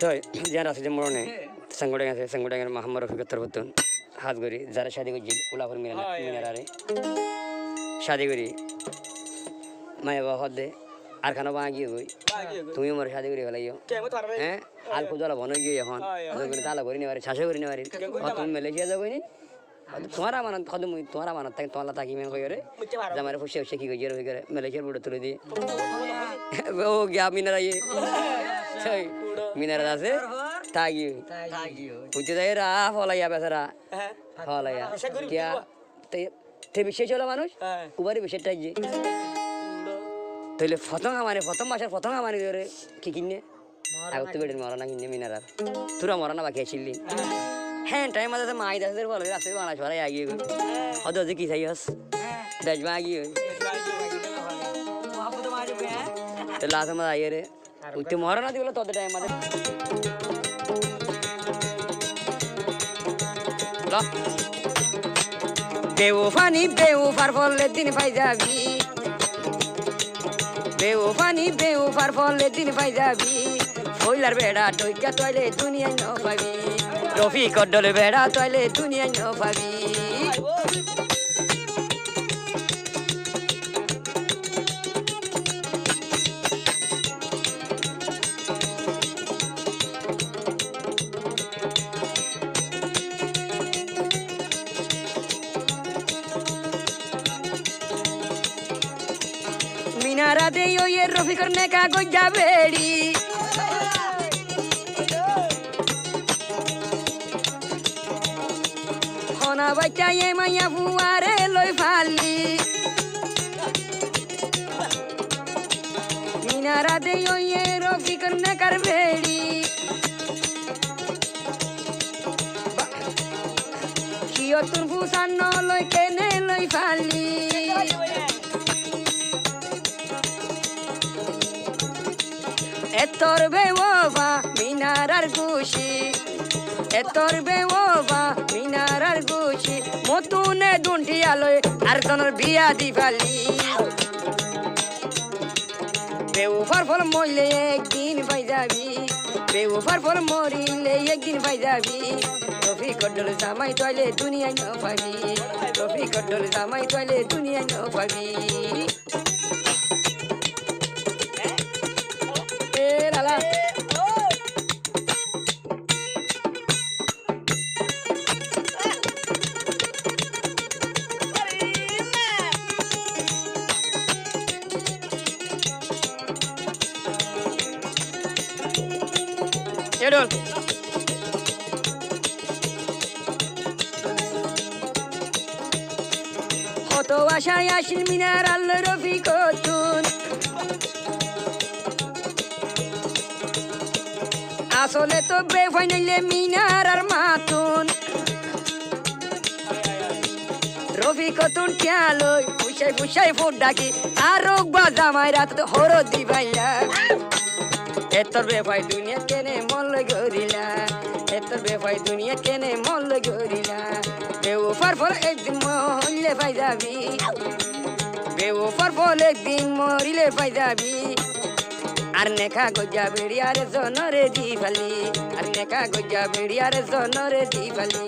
তো যারা আছে যে মরণে সংগঠন আছে সংগঠনের মোহাম্মদ রফিকত্তর বর্তন হাত করি যারা শাদি করছি উলাপুর মিনারে শাদি করি মায়ে বাবা হদ দে আর খানো বা গিয়ে গই তুমি মোর শাদি করি ফেলাইও হ্যাঁ আর কোদালা বন গিয়ে এখন তালা করি নেবারি শাসে করি নেবারি তুমি মালয়েশিয়া যাবো নি তোমার আমানত কত মুই তোমার আমানত তাকে তোমার তাকি মেন কই রে জামারে ফুসে ফুসে কি কই রে করে মালয়েশিয়ার বুড়ো তুলে দিয়ে ও গিয়া মিনারা ইয়ে সেই মিনারা আছে তাগি বুঝতে যাই রা ফলাইয়া বেচারা ফলাইয়া কিয়া তে বিশেষ হলো মানুষ কুবারি বিশেষটাই যে তাইলে প্রথম মাসের প্রথম আমারে ধরে কি কিনে আগত বেড়ের মরনা কিনে মিনারার তোরা মরনা বাকি আসিলি হ্যাঁ টাইম আছে মাই দাসের বলে রাস্তায় বানা সরাই আগিয়ে গই হদ যে কি চাই হস দেশ মা আগিয়ে তো লাস্ট আমার আইয়ে রে উঠতে মরনা দিবলো তোদের টাইম আছে বেউফানি বেউফার ফলে দিন পাই যাবি বেউফানি বেউফার ফলে দিন পাই যাবি ফইলার বেড়া টইকা তইলে দুনিয়ায় ন পাবি রফিক ডলে বেড়া তইলে দুনিয়ায় ন পাবি মিনারা দে ওই রফিকর নেকা গজ্জা বেড়ি হনা বাচ্চা এ মাইয়া ফুয়ারে লই ফালি মিনারা দে ওই রফিকর নেকার বেড়ি কিয় তোর ফুসান লই কেনে লই ফালি এতর বেওবা মিনারার গুশি এতর বেওবা মিনারার গুশি মতুনে দুন্টি আলোয় আর জনের বিয়া দিবালি বেউফার ফল মরলে একদিন পাই যাবি বেউফার ফল মরিলে একদিন পাই যাবি রফিক ডল জামাই তইলে দুনিয়ায় ন পাবি রফিক ডল জামাই তইলে দুনিয়ায় ন পাবি কত আশায় আসিল মিনার আল্ল রফিকতুন আসলে তো বেফাইনাইলে মিনার আর মাতুন রফিকতুন টিয়ালই ফুসাই ফুসাই ফুট ডাকি আর রোগ বাজামাই রাত হর দিবাইলা এতর বেফাই দুনিয়া কেনে মল গরিলা এতর বেফাই দুনিয়া কেনে মল গরিলা বেউফার ফল একদিন মরলে পাই যাবি বেউফার ফল একদিন মরিলে পাই যাবি আর নেখা গজ্জা বেড়িয়ারে জনরে দি ফালি আর নেখা গজ্জা বেড়িয়ারে জনরে দি ফালি